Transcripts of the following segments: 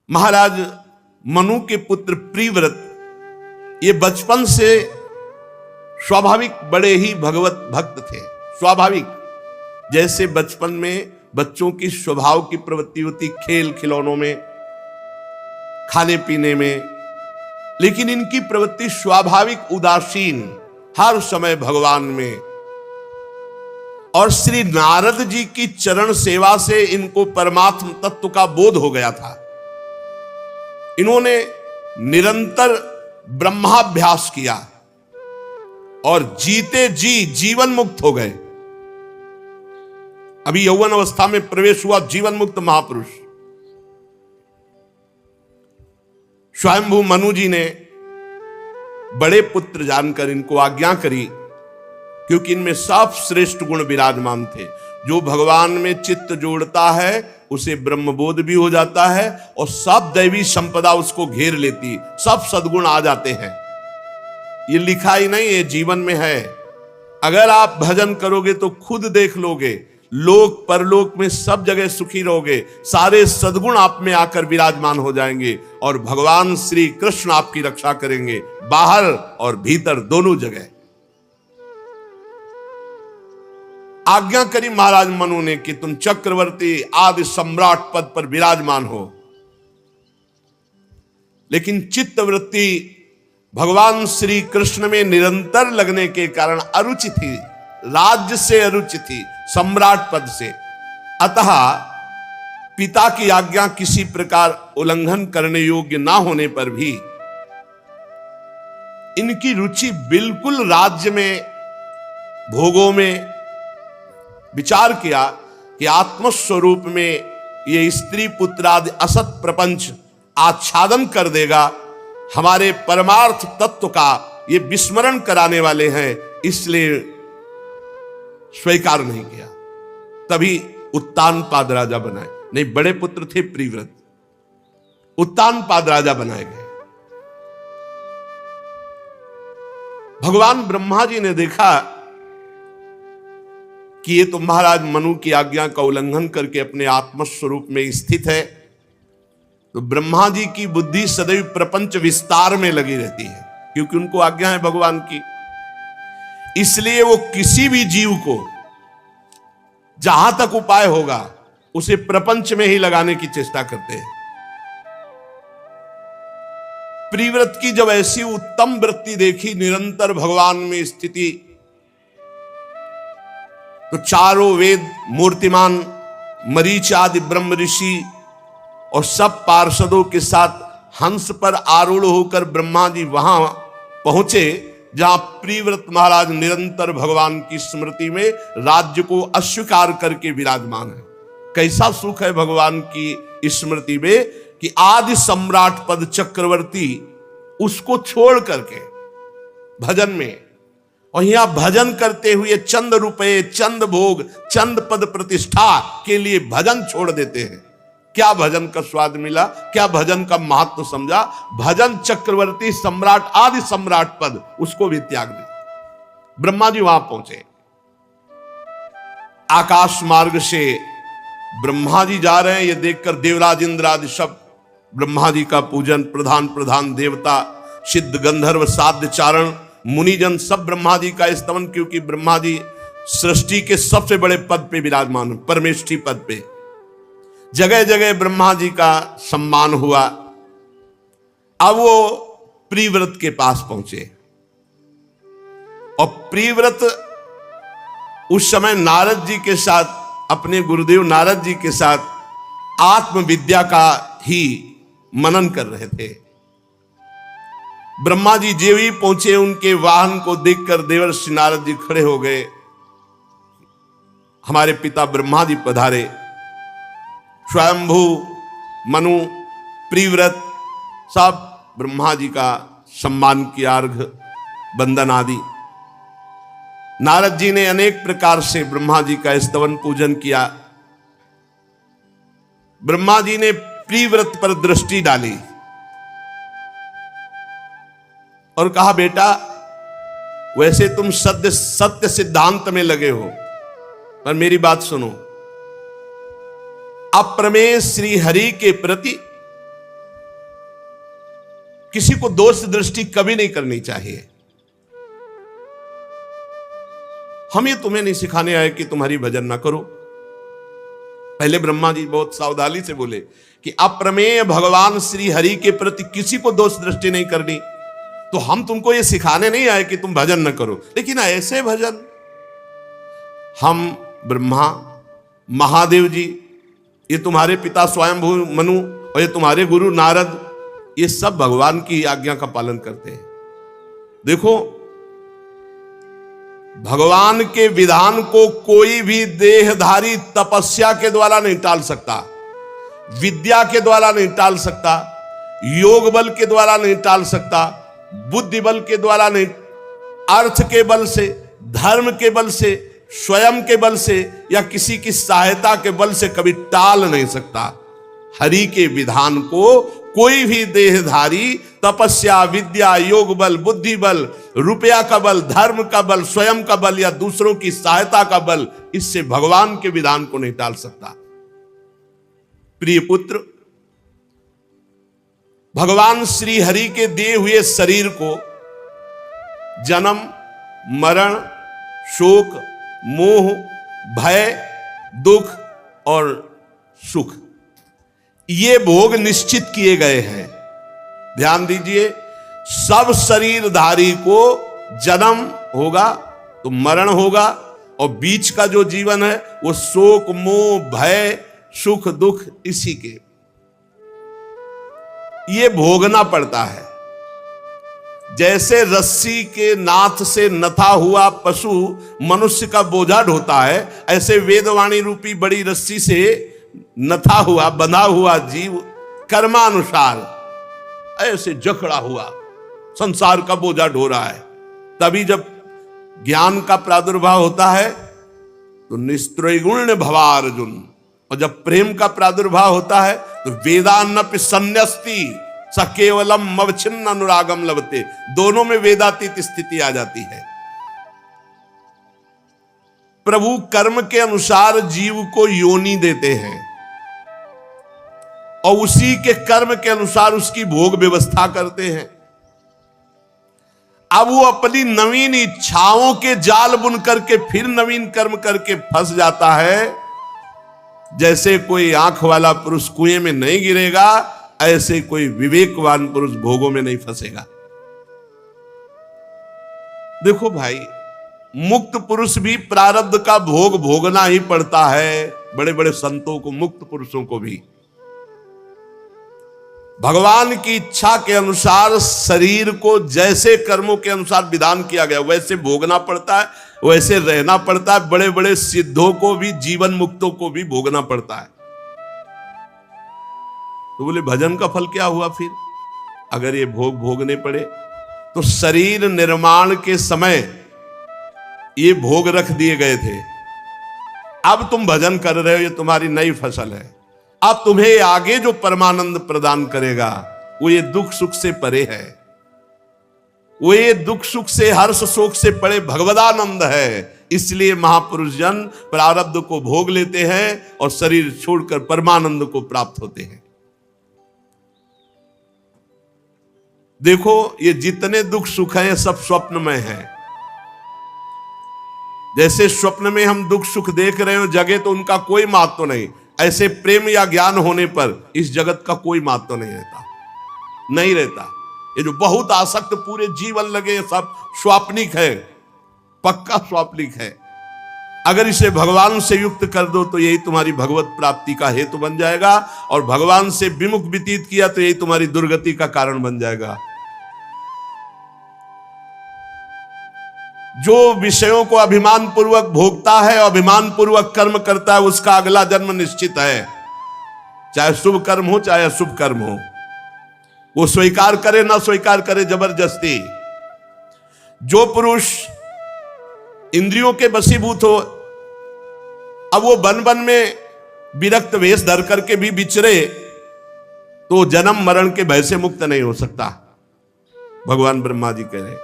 महाराज मनु के पुत्र प्रिव्रत ये बचपन से स्वाभाविक बड़े ही भगवत भक्त थे। स्वाभाविक, जैसे बचपन में बच्चों की स्वभाव की प्रवृत्ति होती, खेल खिलौनों में, खाने पीने में, लेकिन इनकी प्रवृत्ति स्वाभाविक उदासीन, हर समय भगवान में। और श्री नारद जी की चरण सेवा से इनको परमात्म तत्व का बोध हो गया था। इन्होंने निरंतर ब्रह्माभ्यास किया और जीते जी जीवन मुक्त हो गए। अभी यौवन अवस्था में प्रवेश हुआ जीवन मुक्त महापुरुष। स्वयंभू मनु जी ने बड़े पुत्र जानकर इनको आज्ञा करी, क्योंकि इनमें सब श्रेष्ठ गुण विराजमान थे। जो भगवान में चित्त जोड़ता है उसे ब्रह्मबोध भी हो जाता है और सब दैवी संपदा उसको घेर लेती, सब सद्गुण आ जाते हैं। ये लिखा ही नहीं, ये जीवन में है। अगर आप भजन करोगे तो खुद देख लोगे, लोक परलोक में सब जगह सुखी रहोगे, सारे सद्गुण आप में आकर विराजमान हो जाएंगे और भगवान श्री कृष्ण आपकी रक्षा करेंगे, बाहर और भीतर दोनों जगह। आज्ञा करी महाराज मनु ने कि तुम चक्रवर्ती आदि सम्राट पद पर विराजमान हो। लेकिन चित्तवृत्ति भगवान श्री कृष्ण में निरंतर लगने के कारण अरुचि थी, राज्य से अरुचि थी, सम्राट पद से। अतः पिता की आज्ञा किसी प्रकार उल्लंघन करने योग्य ना होने पर भी इनकी रुचि बिल्कुल राज्य में, भोगों में। विचार किया कि आत्मस्वरूप में ये स्त्री पुत्र आदि असत प्रपंच आच्छादन कर देगा, हमारे परमार्थ तत्व का ये विस्मरण कराने वाले हैं, इसलिए स्वीकार नहीं किया। तभी उत्तानपाद राजा बनाए। नहीं, बड़े पुत्र थे प्रिव्रत, उत्तानपाद राजा बनाए गए। भगवान ब्रह्मा जी ने देखा कि ये तो महाराज मनु की आज्ञा का उल्लंघन करके अपने आत्मस्वरूप में स्थित है, तो ब्रह्मा जी की बुद्धि सदैव प्रपंच विस्तार में लगी रहती है, क्योंकि उनको आज्ञा है भगवान की। इसलिए वो किसी भी जीव को जहां तक उपाय होगा उसे प्रपंच में ही लगाने की चेष्टा करते हैं। प्रिव्रत की जब ऐसी उत्तम वृत्ति देखी, निरंतर भगवान में स्थिति, तो चारों वेद मूर्तिमान मरीच आदि ब्रह्म ऋषि और सब पार्षदों के साथ हंस पर आरूढ़ होकर ब्रह्मा जी वहां पहुंचे जहां प्रिव्रत महाराज निरंतर भगवान की स्मृति में राज्य को अस्वीकार करके विराजमान है। कैसा सुख है भगवान की स्मृति में कि आदि सम्राट पद चक्रवर्ती उसको छोड़ करके भजन में, और यहां भजन करते हुए चंद रुपए, चंद भोग, चंद पद प्रतिष्ठा के लिए भजन छोड़ देते हैं। क्या भजन का स्वाद मिला, क्या भजन का महत्व समझा। भजन चक्रवर्ती सम्राट आदि सम्राट पद उसको भी त्याग दिया। ब्रह्मा जी वहां पहुंचे। आकाश मार्ग से ब्रह्मा जी जा रहे हैं, ये देखकर देवराज इंद्र आदि सब ब्रह्मा जी का पूजन, प्रधान प्रधान देवता, सिद्ध गंधर्व साध्य चारण मुनिजन सब ब्रह्मा जी का स्तवन, क्योंकि ब्रह्मा जी सृष्टि के सबसे बड़े पद पे विराजमान, परमेष्ठी पद पे। जगह जगह ब्रह्मा जी का सम्मान हुआ। अब वो प्रिव्रत के पास पहुंचे और प्रिव्रत उस समय नारद जी के साथ, अपने गुरुदेव नारद जी के साथ आत्मविद्या का ही मनन कर रहे थे। ब्रह्मा जी जो ही पहुंचे, उनके वाहन को देखकर देवर्षि नारद जी खड़े हो गए। हमारे पिता ब्रह्मा जी पधारे। स्वयंभू मनु प्रिव्रत सब ब्रह्मा जी का सम्मान किया, अर्घ बंदन आदि। नारद जी ने अनेक प्रकार से ब्रह्मा जी का स्तवन पूजन किया। ब्रह्मा जी ने प्रिव्रत पर दृष्टि डाली और कहा, बेटा वैसे तुम सत्य सिद्धांत में लगे हो, पर मेरी बात सुनो। अप्रमेय श्री हरि के प्रति किसी को दोष दृष्टि कभी नहीं करनी चाहिए। हम ये तुम्हें नहीं सिखाने आए कि तुम्हारी भजन ना करो। पहले ब्रह्मा जी बहुत सावधानी से बोले कि अप्रमेय भगवान श्री हरि के प्रति किसी को दोष दृष्टि नहीं करनी। तो हम तुमको ये सिखाने नहीं आए कि तुम भजन न करो, लेकिन ऐसे भजन हम ब्रह्मा, महादेव जी, ये तुम्हारे पिता स्वयंभू मनु और ये तुम्हारे गुरु नारद, ये सब भगवान की आज्ञा का पालन करते हैं। देखो, भगवान के विधान को कोई भी देहधारी तपस्या के द्वारा नहीं टाल सकता, विद्या के द्वारा नहीं टाल सकता, योग बल के द्वारा नहीं टाल सकता, बुद्धि बल के द्वारा नहीं, अर्थ के बल से, धर्म के बल से, स्वयं के बल से या किसी की सहायता के बल से कभी टाल नहीं सकता। हरि के विधान को कोई भी देहधारी तपस्या, विद्या, योग बल, बुद्धि बल, रुपया का बल, धर्म का बल, स्वयं का बल या दूसरों की सहायता का बल, इससे भगवान के विधान को नहीं टाल सकता। प्रिय पुत्र, भगवान श्री हरि के दिए हुए शरीर को जन्म, मरण, शोक, मोह, भय, दुख और सुख, ये भोग निश्चित किए गए हैं। ध्यान दीजिए, सब शरीरधारी को जन्म होगा तो मरण होगा, और बीच का जो जीवन है वो शोक, मोह, भय, सुख, दुख, इसी के ये भोगना पड़ता है। जैसे रस्सी के नाथ से नथा हुआ पशु मनुष्य का बोझा ढोता है, ऐसे वेदवाणी रूपी बड़ी रस्सी से नथा हुआ, बंधा हुआ जीव कर्मानुसार ऐसे जकड़ा हुआ संसार का बोझा ढो रहा है। तभी जब ज्ञान का प्रादुर्भाव होता है तो निस्त्रैगुण्य भवार्जुन, और जब प्रेम का प्रादुर्भाव होता है तो वेदान्नपि संन्यस्ति स केवलम मवच्छिन्न अनुरागम लभते, दोनों में वेदातीत स्थिति आ जाती है। प्रभु कर्म के अनुसार जीव को योनि देते हैं और उसी के कर्म के अनुसार उसकी भोग व्यवस्था करते हैं। अब वो अपनी नवीन इच्छाओं के जाल बुन करके फिर नवीन कर्म करके फंस जाता है। जैसे कोई आंख वाला पुरुष कुएं में नहीं गिरेगा, ऐसे कोई विवेकवान पुरुष भोगों में नहीं फंसेगा। देखो भाई, मुक्त पुरुष भी प्रारब्ध का भोग भोगना ही पड़ता है। बड़े बड़े संतों को, मुक्त पुरुषों को भी भगवान की इच्छा के अनुसार शरीर को जैसे कर्मों के अनुसार विधान किया गया वैसे भोगना पड़ता है, वैसे रहना पड़ता है। बड़े बड़े सिद्धों को भी, जीवन मुक्तों को भी भोगना पड़ता है। तो बोले भजन का फल क्या हुआ फिर? अगर ये भोग भोगने पड़े तो शरीर निर्माण के समय ये भोग रख दिए गए थे। अब तुम भजन कर रहे हो, ये तुम्हारी नई फसल है। अब तुम्हें आगे जो परमानंद प्रदान करेगा वो ये दुख सुख से परे है, वो ये दुख सुख से, हर्ष शोक से परे भगवदानंद है। इसलिए महापुरुष जन प्रारब्ध को भोग लेते हैं और शरीर छोड़कर परमानंद को प्राप्त होते हैं। देखो, ये जितने दुख सुख हैं सब स्वप्न में हैं। जैसे स्वप्न में हम दुख सुख देख रहे हो, जगह तो उनका कोई महत्व नहीं, ऐसे प्रेम या ज्ञान होने पर इस जगत का कोई महत्व नहीं रहता, नहीं रहता। ये जो बहुत आसक्त पूरे जीवन लगे, सब स्वाप्निक है, पक्का स्वाप्निक है। अगर इसे भगवान से युक्त कर दो तो यही तुम्हारी भगवत प्राप्ति का हेतु बन जाएगा, और भगवान से विमुख व्यतीत किया तो यही तुम्हारी दुर्गति का कारण बन जाएगा। जो विषयों को अभिमान पूर्वक भोगता है, अभिमान पूर्वक कर्म करता है, उसका अगला जन्म निश्चित है, चाहे शुभ कर्म हो चाहे अशुभ कर्म हो। वो स्वीकार करे ना स्वीकार करे, जबरदस्ती। जो पुरुष इंद्रियों के वशीभूत हो, अब वो वन वन में विरक्त वेश धर करके भी विचरे तो जन्म मरण के भय से मुक्त नहीं हो सकता, भगवान ब्रह्मा जी कह रहे।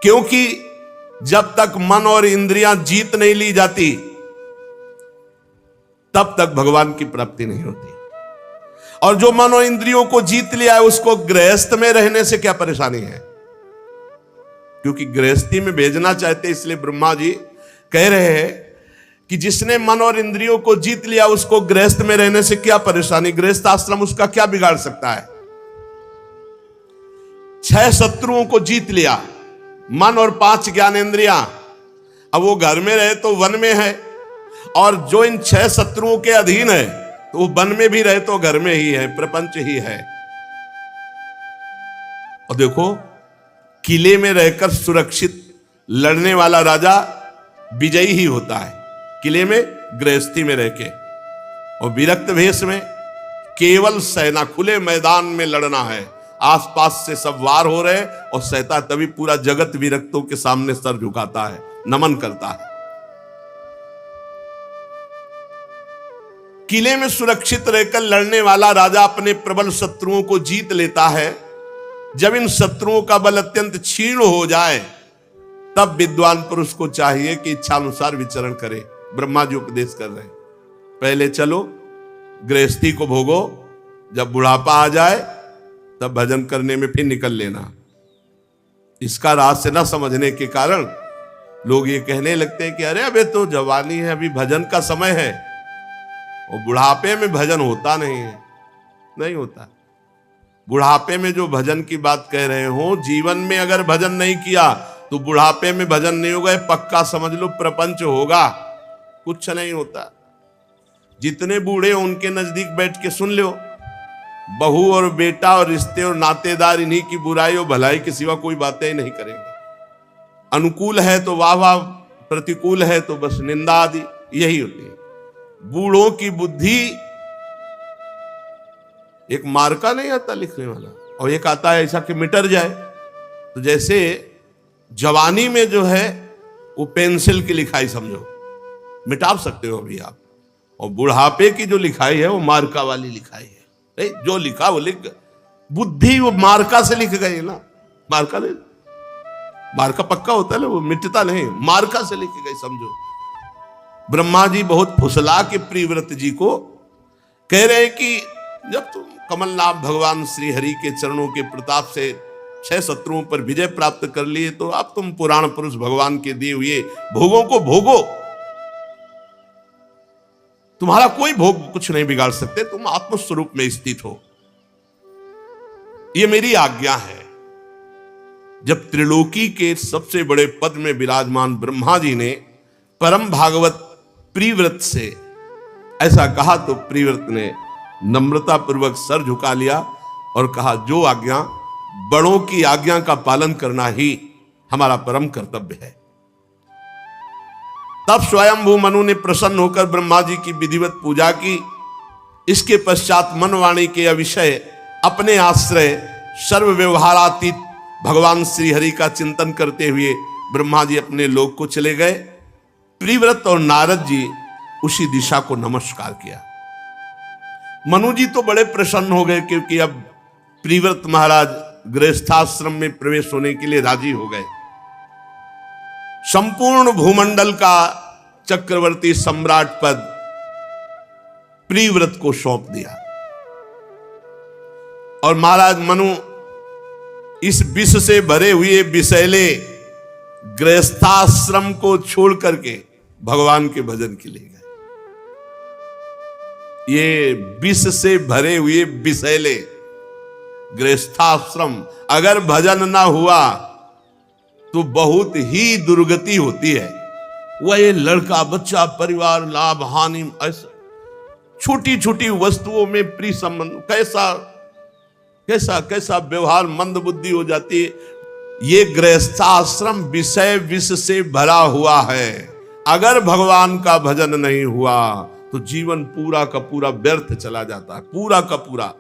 क्योंकि जब तक मन और इंद्रियां जीत नहीं ली जाती तब तक भगवान की प्राप्ति नहीं होती। और जो मन और इंद्रियों को जीत लिया है उसको गृहस्थ में रहने से क्या परेशानी है? क्योंकि गृहस्थी में भेजना चाहते इसलिए ब्रह्मा जी कह रहे हैं कि जिसने मन और इंद्रियों को जीत लिया उसको गृहस्थ में रहने से क्या परेशानी? गृहस्थ आश्रम उसका क्या बिगाड़ सकता है? 6 शत्रुओं को जीत लिया, मन और 5 ज्ञानेंद्रियां। अब वो घर में रहे तो वन में है, और जो इन 6 शत्रुओं के अधीन है तो वो वन में भी रहे तो घर में ही है, प्रपंच ही है। और देखो, किले में रहकर सुरक्षित लड़ने वाला राजा विजयी ही होता है, किले में गृहस्थी में रहके। और विरक्त भेष में केवल सेना, खुले मैदान में लड़ना है, आसपास से सब वार हो रहे और सहता, तभी पूरा जगत विरक्तों के सामने सर झुकाता है, नमन करता है। किले में सुरक्षित रहकर लड़ने वाला राजा अपने प्रबल शत्रुओं को जीत लेता है। जब इन शत्रुओं का बल अत्यंत क्षीण हो जाए तब विद्वान पुरुष को चाहिए कि इच्छानुसार विचरण करे। ब्रह्मा जी उपदेश कर रहे हैं, पहले चलो गृहस्थी को भोगो, जब बुढ़ापा आ जाए तब भजन करने में फिर निकल लेना। इसका रहस्य न समझने के कारण लोग ये कहने लगते हैं कि अरे अबे तो जवानी है, अभी भजन का समय है, और बुढ़ापे में भजन होता नहीं है। नहीं होता। बुढ़ापे में जो भजन की बात कह रहे हो, जीवन में अगर भजन नहीं किया तो बुढ़ापे में भजन नहीं होगा, पक्का समझ लो प्रपंच होगा, कुछ नहीं होता। जितने बूढ़े हो उनके नजदीक बैठ के सुन लो, बहू और बेटा और रिश्ते और नातेदार इन्हीं की बुराई और भलाई के सिवा कोई बातें ही नहीं करेंगे। अनुकूल है तो वाह वाह, प्रतिकूल है तो बस निंदा आदि, यही होती है। बूढ़ों की बुद्धि, एक मार्का नहीं आता लिखने वाला, और एक आता है ऐसा कि मिटर जाए। तो जैसे जवानी में जो है वो पेंसिल की लिखाई समझो, मिटा सकते हो अभी आप, और बुढ़ापे की जो लिखाई है वो मार्का वाली लिखाई है। जो लिखा वो लिख, बुद्धि वो मार्का से लिख गई ना, मार्का नहीं, मार्का पक्का होता है ना, वो मिटता नहीं, मार्का से लिख गई समझो। ब्रह्मा जी बहुत फुसला के प्रियव्रत जी को कह रहे हैं कि जब तुम कमलनाथ भगवान श्री हरि के चरणों के प्रताप से 6 शत्रुओं पर विजय प्राप्त कर लिए, तो अब तुम पुराण पुरुष भगवान के दिए हुए भोगों को भोगो, तुम्हारा कोई भोग कुछ नहीं बिगाड़ सकते, तुम आत्मस्वरूप में स्थित हो, ये मेरी आज्ञा है। जब त्रिलोकी के सबसे बड़े पद में विराजमान ब्रह्मा जी ने परम भागवत प्रियव्रत से ऐसा कहा तो प्रियव्रत ने नम्रता पूर्वक सर झुका लिया और कहा, जो आज्ञा, बड़ों की आज्ञा का पालन करना ही हमारा परम कर्तव्य है। तब स्वयंभू मनु ने प्रसन्न होकर ब्रह्मा जी की विधिवत पूजा की। इसके पश्चात मनवाणी के विषय अपने आश्रय सर्व व्यवहारातीत भगवान श्री हरि का चिंतन करते हुए ब्रह्मा जी अपने लोक को चले गए। प्रियव्रत और नारद जी उसी दिशा को नमस्कार किया। मनु जी तो बड़े प्रसन्न हो गए, क्योंकि अब प्रियव्रत महाराज गृहस्थाश्रम में प्रवेश होने के लिए राजी हो गए। संपूर्ण भूमंडल का चक्रवर्ती सम्राट पद प्रियव्रत को सौंप दिया, और महाराज मनु इस विष से भरे हुए विषैले गृहस्थाश्रम को छोड़ करके भगवान के भजन के लिए गए। ये विष से भरे हुए विषैले गृहस्थाश्रम, अगर भजन ना हुआ तो बहुत ही दुर्गति होती है। वह ये लड़का बच्चा परिवार लाभ हानि, ऐसा छोटी छोटी वस्तुओं में प्रिय संबंध, कैसा कैसा कैसा व्यवहार, मंद बुद्धि हो जाती है। ये गृहस्थाश्रम विषय विष से भरा हुआ है। अगर भगवान का भजन नहीं हुआ तो जीवन पूरा का पूरा व्यर्थ चला जाता है, पूरा का पूरा।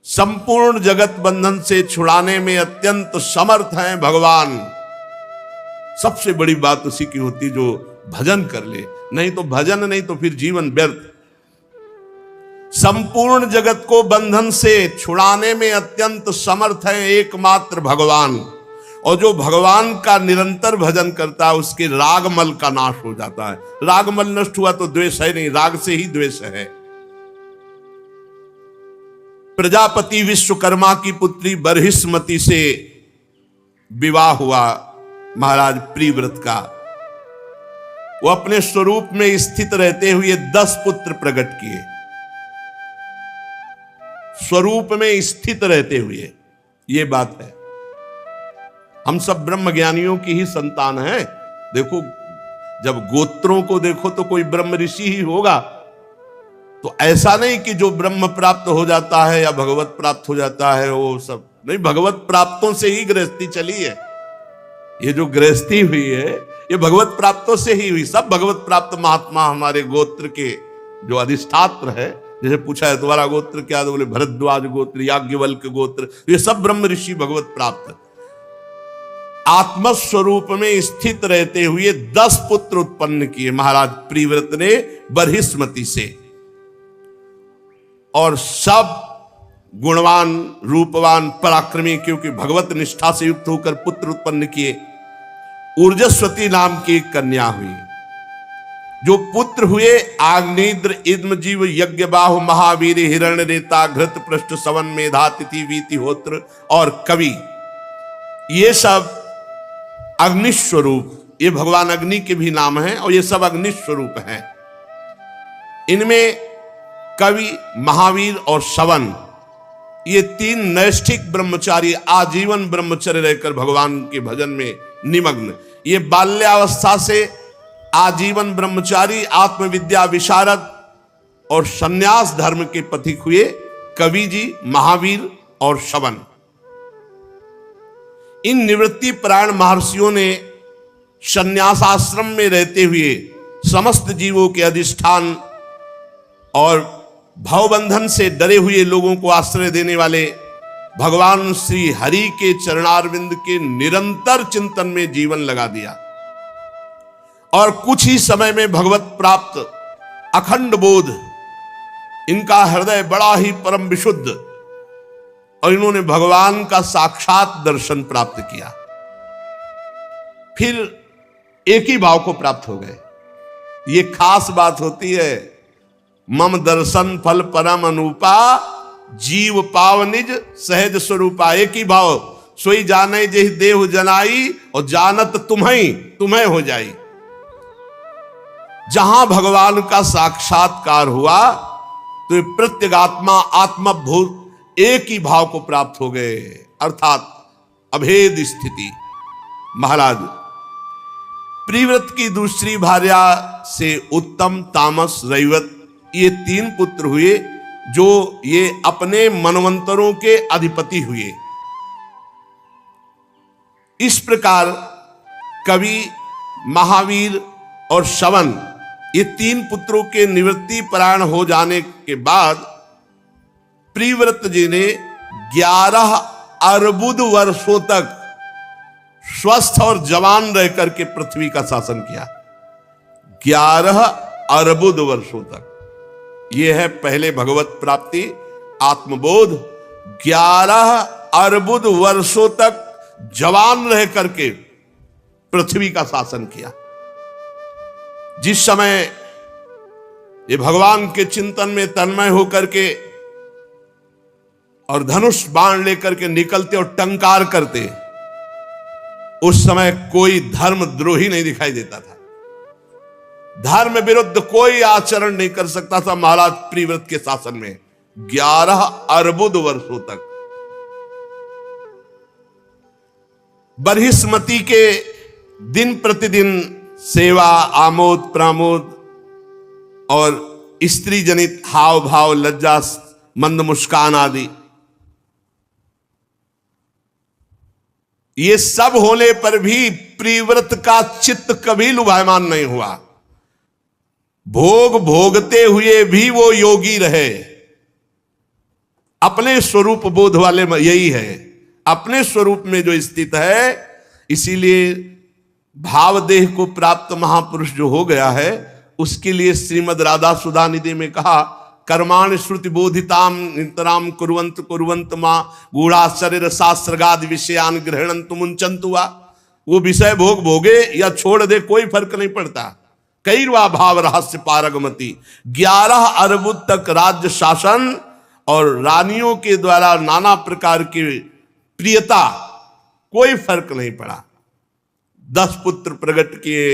संपूर्ण जगत बंधन से छुड़ाने में अत्यंत समर्थ हैं भगवान। सबसे बड़ी बात उसी की होती जो भजन कर ले, नहीं तो भजन नहीं तो फिर जीवन व्यर्थ। संपूर्ण जगत को बंधन से छुड़ाने में अत्यंत समर्थ है एकमात्र भगवान, और जो भगवान का निरंतर भजन करता है उसके रागमल का नाश हो जाता है। रागमल नष्ट हुआ तो द्वेष है नहीं, राग से ही द्वेष है। प्रजापति विश्वकर्मा की पुत्री बरहिस्मति से विवाह हुआ महाराज प्रिव्रत का। वो अपने स्वरूप में स्थित रहते हुए 10 पुत्र प्रकट किए, स्वरूप में स्थित रहते हुए। ये बात है, हम सब ब्रह्म ज्ञानियों की ही संतान हैं। देखो, जब गोत्रों को देखो तो कोई ब्रह्म ऋषि ही होगा। तो ऐसा नहीं कि जो ब्रह्म प्राप्त हो जाता है या भगवत प्राप्त हो जाता है वो सब नहीं, भगवत प्राप्तों से ही गृहस्थी चली है। ये जो गृहस्थी हुई है ये भगवत प्राप्तों से ही हुई। सब भगवत प्राप्त महात्मा हमारे गोत्र के जो अधिष्ठात्र है, जैसे पूछा है तुम्हारा गोत्र क्या, तो बोले भरद्वाज गोत्र, याज्ञवल्क्य गोत्र, ये सब ब्रह्म ऋषि भगवत प्राप्त। आत्मस्वरूप में स्थित रहते हुए 10 पुत्र उत्पन्न किए महाराज प्रिव्रत ने बरहिस्मति से, और सब गुणवान, रूपवान, पराक्रमी, क्योंकि भगवत निष्ठा से युक्त होकर पुत्र उत्पन्न किए। ऊर्जस्वती नाम की एक कन्या हुई। जो पुत्र हुए आग्नेद्र, इद्मजीव, यज्ञबाहु, महावीर, हिरण्यरेता, घृत, पृष्ठ, सवन, मेधा, तिथि, वीतिहोत्र और कवि, ये सब अग्निस्वरूप, ये भगवान अग्नि के भी नाम हैं और ये सब अग्निस्वरूप हैं। इनमें कवि, महावीर और सवन, ये 3 नैष्ठिक ब्रह्मचारी आजीवन ब्रह्मचर्य रहकर भगवान के भजन में निमग्न। ये बाल्यावस्था से आजीवन ब्रह्मचारी, आत्मविद्या विशारद और संन्यास धर्म के पथिक हुए कवि जी, महावीर और सवन। इन निवृत्ति परायण महर्षियों ने संन्यासाश्रम में रहते हुए समस्त जीवों के अधिष्ठान और भवबंधन से डरे हुए लोगों को आश्रय देने वाले भगवान श्री हरि के चरणारविंद के निरंतर चिंतन में जीवन लगा दिया, और कुछ ही समय में भगवत प्राप्त अखंड बोध, इनका हृदय बड़ा ही परम विशुद्ध, और इन्होंने भगवान का साक्षात दर्शन प्राप्त किया। फिर एक ही भाव को प्राप्त हो गए। ये खास बात होती है। मम दर्शन फल परम अनुपा, जीव पाव निज सहज स्वरूपा। एक ही भाव, सोई जाने जेहि देहु जनाई, और जानत तुम्हें हो जाई। जहां भगवान का साक्षात्कार हुआ तो प्रत्यगात्मा आत्मभूत एक ही भाव को प्राप्त हो गए, अर्थात अभेद स्थिति। महाराज प्रिव्रत की दूसरी भार्या से उत्तम, तामस, रैवत, ये 3 पुत्र हुए, जो ये अपने मनवंतरों के अधिपति हुए। इस प्रकार कवि, महावीर और सवन, ये 3 पुत्रों के निवृत्ति परायण हो जाने के बाद प्रिव्रत जी ने 11 अर्बुद वर्षों तक स्वस्थ और जवान रह करके पृथ्वी का शासन किया। 11 अर्बुद वर्षों तक। यह है पहले भगवत प्राप्ति, आत्मबोध। 11 अर्बुद वर्षों तक जवान रह करके पृथ्वी का शासन किया। जिस समय ये भगवान के चिंतन में तन्मय होकर के और धनुष बाण लेकर के निकलते और टंकार करते, उस समय कोई धर्मद्रोही नहीं दिखाई देता था। धर्म विरुद्ध कोई आचरण नहीं कर सकता था महाराज प्रिव्रत के शासन में 11 अर्बुद वर्षों तक। बरहिस्मति के दिन प्रतिदिन सेवा, आमोद प्रमोद और स्त्री जनित हाव भाव, लज्जा, मंद मुस्कान आदि, ये सब होने पर भी प्रिव्रत का चित्त कभी लुभायमान नहीं हुआ। भोग भोगते हुए भी वो योगी रहे। अपने स्वरूप बोध वाले यही है, अपने स्वरूप में जो स्थित है। इसीलिए भाव देह को प्राप्त महापुरुष जो हो गया है, उसके लिए श्रीमद राधा सुधा निधि में कहा, कर्माण श्रुति बोधिताम नितराम कुर्वंत कुर्वंत मां गूढ़ाश्चर्य शास्त्रगाद विषयान ग्रहणंतु मुंचंतु वा। वो विषय भोग भोगे या छोड़ दे, कोई फर्क नहीं पड़ता। कैर्वा भाव रहस्य पारगमति। 11 अर्बुद तक राज्य शासन और रानियों के द्वारा नाना प्रकार की प्रियता, कोई फर्क नहीं पड़ा। 10 पुत्र प्रकट किए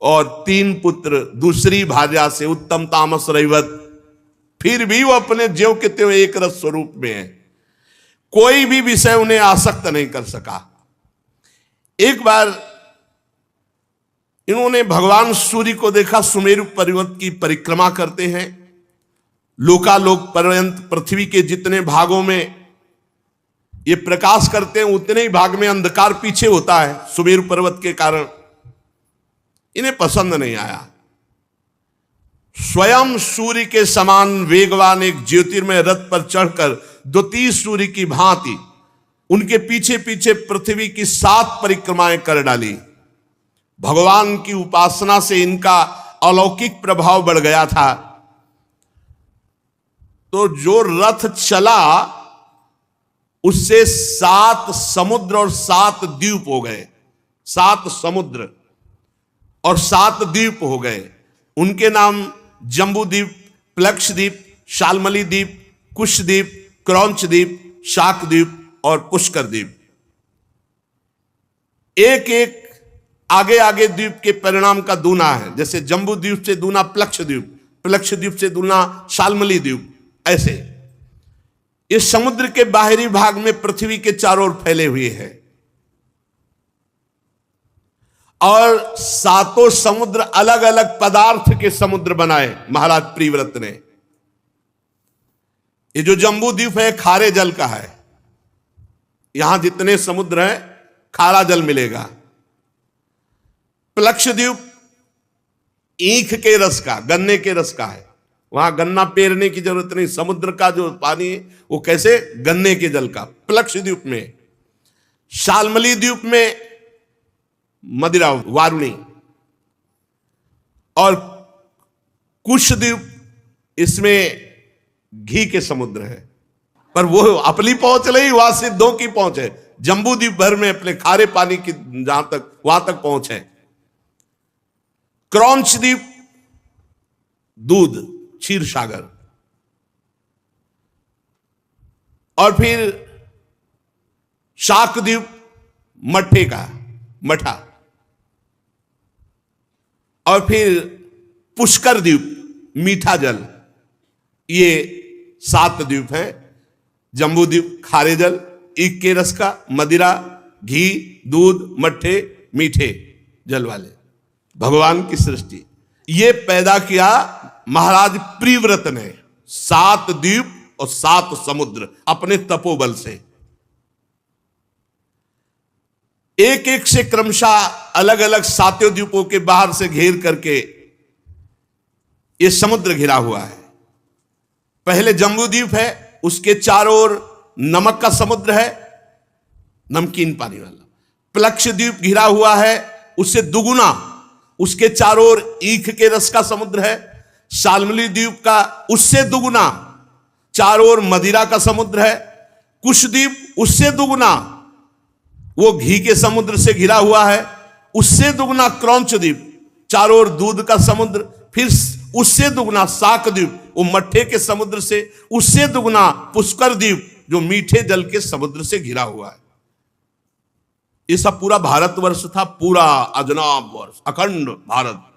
और 3 पुत्र दूसरी भार्या से, उत्तम तामस रहिवत, फिर भी वो अपने ज्यों के त्यों एक रस स्वरूप में है। कोई भी विषय उन्हें आसक्त नहीं कर सका। एक बार इन्होंने भगवान सूर्य को देखा, सुमेरु पर्वत की परिक्रमा करते हैं। लोकालोक पर्यंत पृथ्वी के जितने भागों में ये प्रकाश करते हैं उतने ही भाग में अंधकार पीछे होता है सुमेरु पर्वत के कारण। इन्हें पसंद नहीं आया। स्वयं सूर्य के समान वेगवान एक ज्योतिर्मय रथ पर चढ़कर द्वितीय सूर्य की भांति उनके पीछे पीछे पृथ्वी की 7 परिक्रमाएं कर डाली। भगवान की उपासना से इनका अलौकिक प्रभाव बढ़ गया था। तो जो रथ चला उससे 7 समुद्र और 7 द्वीप हो गए। 7 समुद्र और 7 द्वीप हो गए। उनके नाम जम्बू द्वीप, प्लक्ष द्वीप, शालमली द्वीप, कुश द्वीप, क्रौंच द्वीप, शाक द्वीप और पुष्कर द्वीप। एक एक आगे आगे द्वीप के परिणाम का दूना है। जैसे जम्बू द्वीप से दूना प्लक्ष द्वीप, प्लक्ष द्वीप से दूना शालमली द्वीप। ऐसे इस समुद्र के बाहरी भाग में पृथ्वी के चारों ओर फैले हुए हैं और 7 समुद्र अलग अलग पदार्थ के समुद्र बनाए महाराज प्रियव्रत ने। ये जो जम्बू द्वीप है खारे जल का है। यहां जितने समुद्र हैं खारा जल मिलेगा। प्लक्ष द्वीप ईख के रस का, गन्ने के रस का है। वहां गन्ना पेरने की जरूरत नहीं। समुद्र का जो पानी है वो कैसे, गन्ने के जल का। प्लक्ष द्वीप में, शालमली द्वीप में मदिरा वारुणी और कुश द्वीप, इसमें घी के समुद्र है। पर वो अपनी पहुंच नहीं, वहां सिद्धों की पहुंच है। जम्बू द्वीप भर में अपने खारे पानी की जहां तक, वहां तक पहुंच है। क्रौंच द्वीप दूध, क्षीर सागर। और फिर शाक द्वीप मट्ठे का, मठा। और फिर पुष्कर द्वीप मीठा जल। ये 7 द्वीप हैं। जम्बू द्वीप खारे जल, ईख के रस का, मदिरा, घी, दूध, मट्ठे, मीठे जल वाले। भगवान की सृष्टि ये पैदा किया महाराज प्रियव्रत ने। 7 द्वीप और 7 समुद्र अपने तपोबल से। एक एक से क्रमशः अलग अलग 7 द्वीपों के बाहर से घेर करके ये समुद्र घिरा हुआ है। पहले जम्बू द्वीप है, उसके चारों ओर नमक का समुद्र है, नमकीन पानी वाला। प्लक्ष द्वीप घिरा हुआ है, उससे दुगुना, उसके चारों ओर ईख के रस का समुद्र है। शालमली द्वीप का उससे दुगुना, चारों ओर मदिरा का समुद्र है। कुश द्वीप उससे दुगुना, वो घी के समुद्र से घिरा हुआ है। उससे दुगुना क्रौंच द्वीप, चारों ओर दूध का समुद्र। फिर उससे दुगुना शाक द्वीप, वो मट्ठे के समुद्र से। उससे दुगुना पुष्कर द्वीप, जो मीठे जल के समुद्र से घिरा हुआ है। ये सब पूरा भारतवर्ष था, पूरा अजनाब वर्ष, अखंड भारत।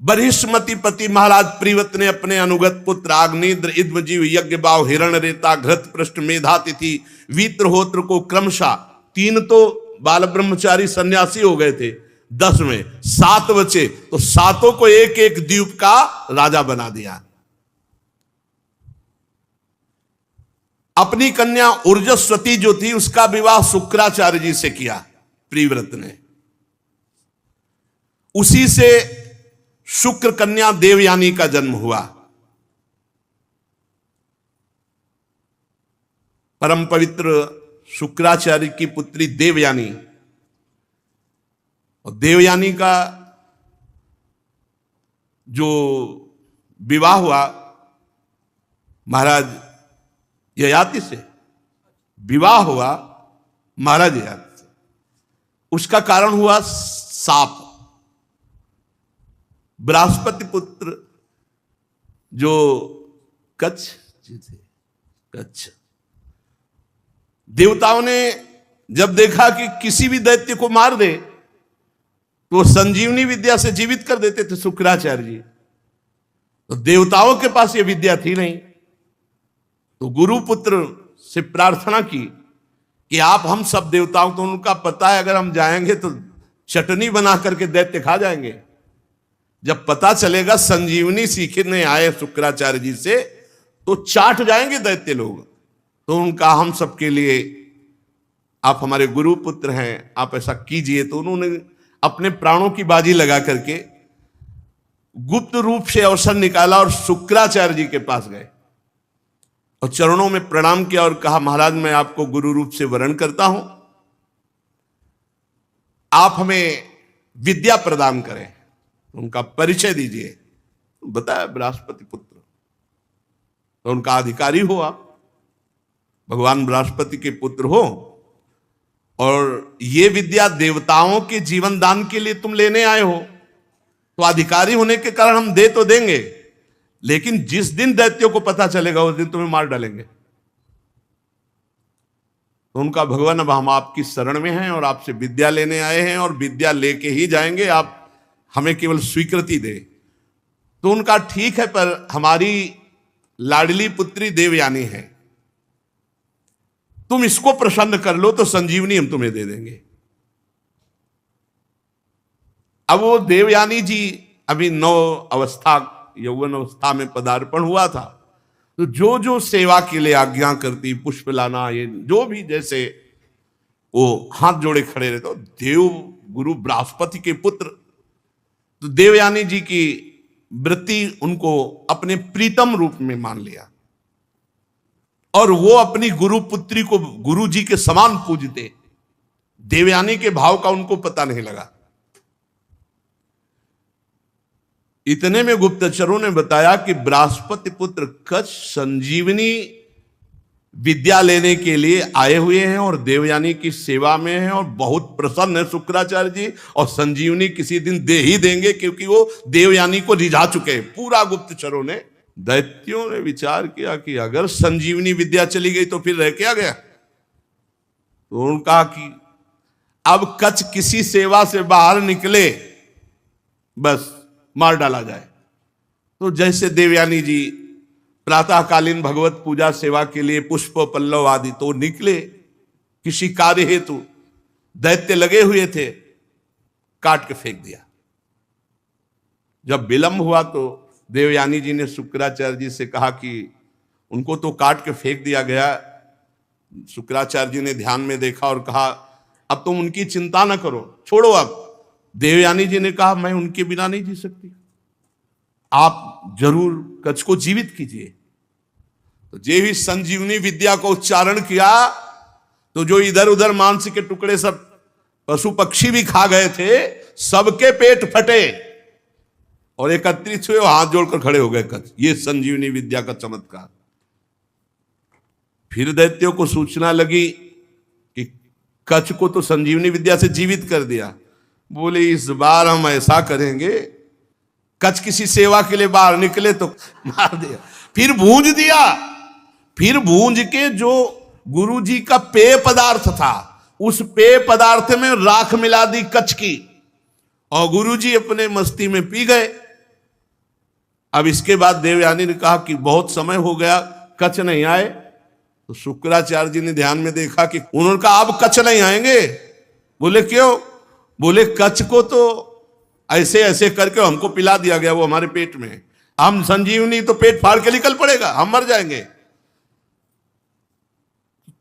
बरिष्मति पति महाराज प्रियव्रत ने अपने अनुगत पुत्र आग्नेद्र, इद्मजीव, यज्ञबाव, हिरण्यरेता, घृत पृष्ठ, मेधातिथि, वीत्रहोत्र को क्रमशः, 3 तो बाल ब्रह्मचारी सन्यासी हो गए थे, 10 में 7 बचे, तो 7 को एक एक द्वीप का राजा बना दिया। अपनी कन्या ऊर्जस्वती जो थी उसका विवाह शुक्राचार्य जी से किया प्रियव्रत ने। उसी से शुक्र कन्या देवयानी का जन्म हुआ। परम पवित्र शुक्राचार्य की पुत्री देवयानी। और देवयानी का जो विवाह हुआ महाराज ययाति से, विवाह हुआ महाराज ययाति से। उसका कारण हुआ साप। बृहस्पति पुत्र जो कच्छ जी थे, कच्छ, देवताओं ने जब देखा कि किसी भी दैत्य को मार दे तो वो संजीवनी विद्या से जीवित कर देते थे शुक्राचार्य जी। तो देवताओं के पास ये विद्या थी नहीं, तो गुरुपुत्र से प्रार्थना की कि आप हम सब देवताओं, तो उनका पता है अगर हम जाएंगे तो चटनी बना करके दैत्य खा जाएंगे। जब पता चलेगा संजीवनी सीखने आए शुक्राचार्य जी से तो चाट जाएंगे दैत्य लोग। तो उनका हम सबके लिए आप हमारे गुरुपुत्र हैं, आप ऐसा कीजिए। तो उन्होंने अपने प्राणों की बाजी लगा करके गुप्त रूप से अवसर निकाला और शुक्राचार्य जी के पास गए और चरणों में प्रणाम किया और कहा, महाराज मैं आपको गुरु रूप से वरण करता हूं, आप हमें विद्या प्रदान करें, उनका परिचय दीजिए। बताया बृहस्पति पुत्र, तो उनका अधिकारी हो आप, भगवान बृहस्पति के पुत्र हो और ये विद्या देवताओं के जीवन दान के लिए तुम लेने आए हो, तो अधिकारी होने के कारण हम दे तो देंगे, लेकिन जिस दिन दैत्यों को पता चलेगा उस दिन तुम्हें मार डालेंगे। तो उनका, भगवान अब हम आपकी शरण में हैं और आपसे विद्या लेने आए हैं और विद्या लेके ही जाएंगे, आप हमें केवल स्वीकृति दे। तो उनका, ठीक है, पर हमारी लाडली पुत्री देवयानी है, तुम इसको प्रसन्न कर लो तो संजीवनी हम तुम्हें दे देंगे। अब वो देवयानी जी अभी यौवन अवस्था में पदार्पण हुआ था, तो जो जो सेवा के लिए आज्ञा करती, पुष्प लाना, ये जो भी, जैसे वो हाथ जोड़े खड़े रहते, देव गुरु बृहस्पति के पुत्र, तो देवयानी जी की वृत्ति उनको अपने प्रीतम रूप में मान लिया और वो अपनी गुरु पुत्री को गुरु जी के समान पूजते। देवयानी के भाव का उनको पता नहीं लगा। इतने में गुप्तचरों ने बताया कि बृहस्पति पुत्र कच्छ संजीवनी विद्या लेने के लिए आए हुए हैं और देवयानी की सेवा में हैं और बहुत प्रसन्न है शुक्राचार्य जी, और संजीवनी किसी दिन दे ही देंगे क्योंकि वो देवयानी को रिझा चुके हैं। पूरा गुप्तचरों ने, दैत्यों ने विचार किया कि अगर संजीवनी विद्या चली गई तो फिर रह क्या गया। तो उन्होंने कहा कि अब कच्छ किसी सेवा से बाहर निकले बस मार डाला जाए। तो जैसे देवयानी जी प्रातःकालीन भगवत पूजा सेवा के लिए पुष्प पल्लव आदि तो निकले किसी कार्य हेतु, दैत्य लगे हुए थे, काट के फेंक दिया। जब विलंब हुआ तो देवयानी जी ने शुक्राचार्य जी से कहा कि उनको तो काट के फेंक दिया गया। शुक्राचार्य जी ने ध्यान में देखा और कहा, अब तुम उनकी चिंता ना करो, छोड़ो। अब देवयानी जी ने कहा, मैं उनके बिना नहीं जी सकती, आप जरूर कच्छ को जीवित कीजिए। तो जे भी संजीवनी विद्या को उच्चारण किया तो जो इधर उधर मांस के टुकड़े सब पशु पक्षी भी खा गए थे, सबके पेट फटे और एकत्रित हुए, हाथ जोड़कर खड़े हो गए कच्छ। ये संजीवनी विद्या का चमत्कार। फिर दैत्यों को सूचना लगी कि कच्छ को तो संजीवनी विद्या से जीवित कर दिया। बोले इस बार हम ऐसा करेंगे, कच्छ किसी सेवा के लिए बाहर निकले तो मार दिया। फिर भूंज दिया, फिर भूंज के जो गुरु जी का पेय पदार्थ था उस पेय पदार्थ में राख मिला दी कच्छ की, और गुरु जी अपने मस्ती में पी गए। अब इसके बाद देवयानी ने कहा कि बहुत समय हो गया, कच्छ नहीं आए। तो शुक्राचार्य जी ने ध्यान में देखा कि उन्होंने कहा अब कच्छ नहीं आएंगे। बोले क्यों? बोले कच्छ को तो ऐसे ऐसे करके हमको पिला दिया गया, वो हमारे पेट में, हम संजीवनी तो पेट फाड़ के निकल पड़ेगा, हम मर जाएंगे।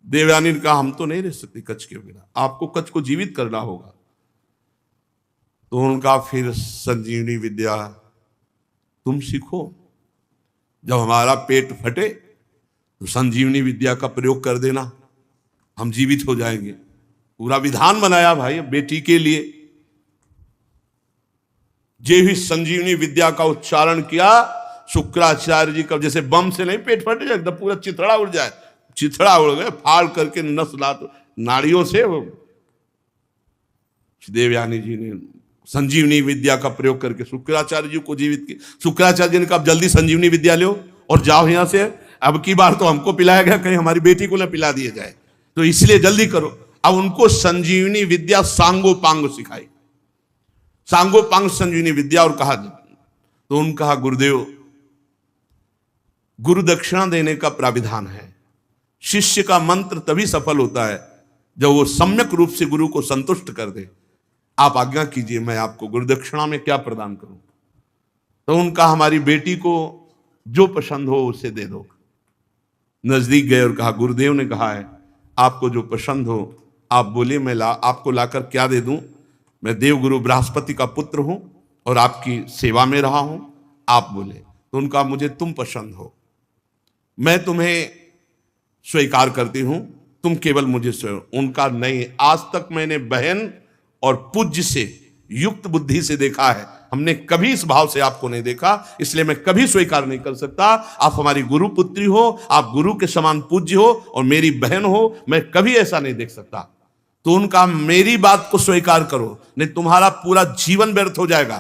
देवयानी ने कहा हम तो नहीं रह सकते कच्छ के बिना, आपको कच्छ को जीवित करना होगा। तो उनका, फिर संजीवनी विद्या तुम सीखो, जब हमारा पेट फटे तो संजीवनी विद्या का प्रयोग कर देना, हम जीवित हो जाएंगे। पूरा विधान बनाया भाई बेटी के लिए। जे ही संजीवनी विद्या का उच्चारण किया, शुक्राचार्य जी का जैसे बम से नहीं पेट फट जाए, एकदम पूरा चिथड़ा उड़ जाए, चिथड़ा उड़ गए, फाड़ करके नस लात नाड़ियों से। देवयानी जी ने संजीवनी विद्या का प्रयोग करके शुक्राचार्य जी को जीवित किया। शुक्राचार्य जी ने कहा जल्दी संजीवनी विद्या लो और जाओ यहां से, अब की बार तो हमको पिलाया गया, कहीं हमारी बेटी को ना पिला दिया जाए, तो इसलिए जल्दी करो। अब उनको संजीवनी विद्या सांगोपांग सिखाई, सांगोपांग संजीवनी विद्या, और कहा, तो उन्होंने कहा गुरुदेव गुरु दक्षिणा देने का प्राविधान है, शिष्य का मंत्र तभी सफल होता है जब वो सम्यक रूप से गुरु को संतुष्ट कर दे। आप आज्ञा कीजिए मैं आपको गुरु दक्षिणा में क्या प्रदान करूं। तो उनका हमारी बेटी को जो पसंद हो उसे दे दो। नजदीक गए और कहा गुरुदेव ने कहा है आपको जो पसंद हो आप बोलिए, मैं आपको लाकर क्या दे दूं। मैं देवगुरु बृहस्पति का पुत्र हूं और आपकी सेवा में रहा हूं, आप बोले। तो उनका मुझे तुम पसंद हो, मैं तुम्हें स्वीकार करती हूं, तुम केवल मुझे उनका नहीं, आज तक मैंने बहन और पूज्य से युक्त बुद्धि से देखा है, हमने कभी इस भाव से आपको नहीं देखा, इसलिए मैं कभी स्वीकार नहीं कर सकता। आप हमारी गुरु पुत्री हो, आप गुरु के समान पूज्य हो और मेरी बहन हो, मैं कभी ऐसा नहीं देख सकता। तो उनका मेरी बात को स्वीकार करो, नहीं तुम्हारा पूरा जीवन व्यर्थ हो जाएगा,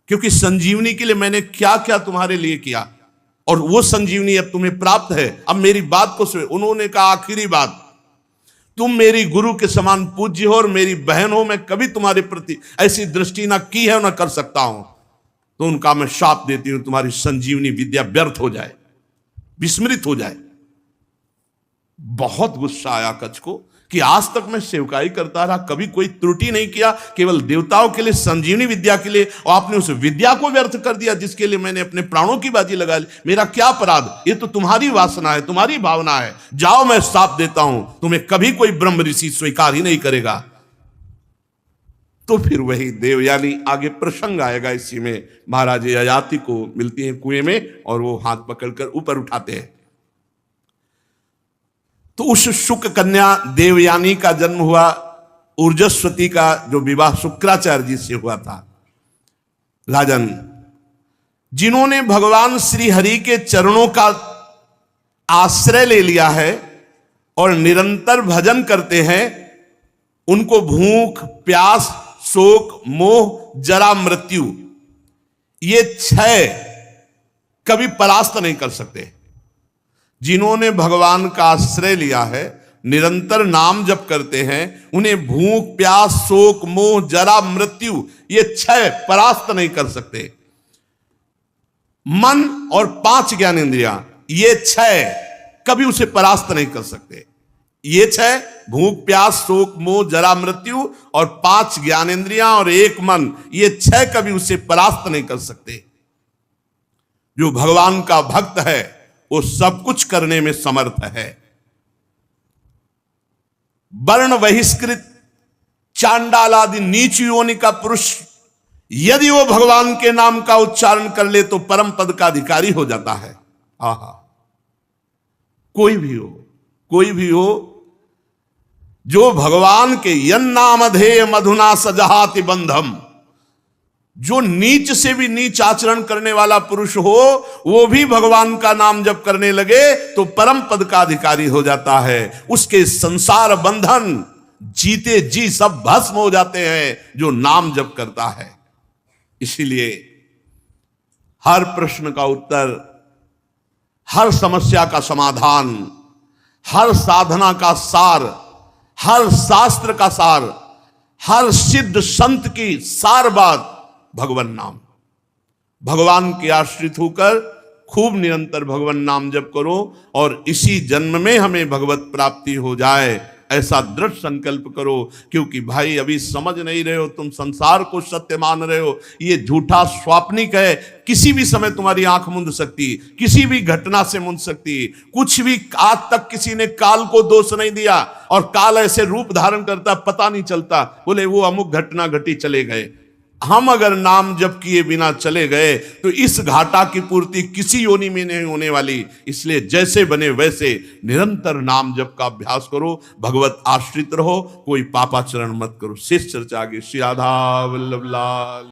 क्योंकि संजीवनी के लिए मैंने क्या क्या तुम्हारे लिए किया और वो संजीवनी अब तुम्हें प्राप्त है। अब मेरी बात को उन्होंने कहा आखिरी बात, तुम मेरी गुरु के समान पूज्य हो और मेरी बहन हो, मैं कभी तुम्हारे प्रति ऐसी दृष्टि ना की है ना कर सकता हूं। तो उनका मैं शाप देती हूं तुम्हारी संजीवनी विद्या व्यर्थ हो जाए, विस्मृत हो जाए। बहुत गुस्सा आया कच्छ को कि आज तक मैं सेवकाई करता रहा, कभी कोई त्रुटि नहीं किया, केवल देवताओं के लिए संजीवनी विद्या के लिए, और आपने उस विद्या को व्यर्थ कर दिया जिसके लिए मैंने अपने प्राणों की बाजी लगा ली। मेरा क्या अपराध, ये तो तुम्हारी वासना है, तुम्हारी भावना है। जाओ मैं साफ देता हूं, तुम्हें कभी कोई ब्रह्म ऋषि स्वीकार ही नहीं करेगा। तो फिर वही देवयानी, आगे प्रसंग आएगा इसी में, महाराज ययाति को मिलती है कुएं में और वो हाथ पकड़कर ऊपर उठाते हैं। तो उस शुक कन्या देवयानी का जन्म हुआ, ऊर्जस्वती का जो विवाह शुक्राचार्य जी से हुआ था। राजन, जिन्होंने भगवान श्री हरि के चरणों का आश्रय ले लिया है और निरंतर भजन करते हैं, उनको भूख प्यास शोक मोह जरा मृत्यु ये 6 कभी परास्त नहीं कर सकते। जिन्होंने भगवान का आश्रय लिया है, निरंतर नाम जप करते हैं, उन्हें भूख प्यास शोक मोह जरा मृत्यु ये 6 परास्त नहीं कर सकते। मन और 5 ज्ञानेंद्रियां ये 6 कभी उसे परास्त नहीं कर सकते। ये 6 भूख प्यास शोक मोह जरा मृत्यु और 5 ज्ञानेंद्रियां और 1 मन, ये 6 कभी उसे परास्त नहीं कर सकते। जो भगवान का भक्त है वो सब कुछ करने में समर्थ है। वर्ण बहिष्कृत चांडाल आदि नीच योनि का पुरुष यदि वो भगवान के नाम का उच्चारण कर ले तो परम पद का अधिकारी हो जाता है। आहा, कोई भी हो जो भगवान के यन्नामधेय मधुना सजहाति बंधम, जो नीच से भी नीच आचरण करने वाला पुरुष हो वो भी भगवान का नाम जप करने लगे तो परम पद का अधिकारी हो जाता है। उसके संसार बंधन जीते जी सब भस्म हो जाते हैं जो नाम जप करता है। इसीलिए हर प्रश्न का उत्तर, हर समस्या का समाधान, हर साधना का सार, हर शास्त्र का सार, हर सिद्ध संत की सार बात भगवान नाम। भगवान के आश्रित होकर खूब निरंतर भगवान नाम जप करो और इसी जन्म में हमें भगवत प्राप्ति हो जाए, ऐसा दृढ़ संकल्प करो। क्योंकि भाई अभी समझ नहीं रहे हो, तुम संसार को सत्य मान रहे हो, ये झूठा स्वाप्निक है। किसी भी समय तुम्हारी आंख मूंद सकती, किसी भी घटना से मूंद सकती। कुछ भी आज तक किसी ने काल को दोष नहीं दिया और काल ऐसे रूप धारण करता पता नहीं चलता, बोले वो अमुक घटना घटी चले गए। हम अगर नाम जप किए बिना चले गए तो इस घाटा की पूर्ति किसी योनि में नहीं होने वाली। इसलिए जैसे बने वैसे निरंतर नाम जप का अभ्यास करो, भगवत आश्रित रहो, कोई पापाचरण मत करो। शेष चर्चा आगे। श्री राधा वल्लभ लाल।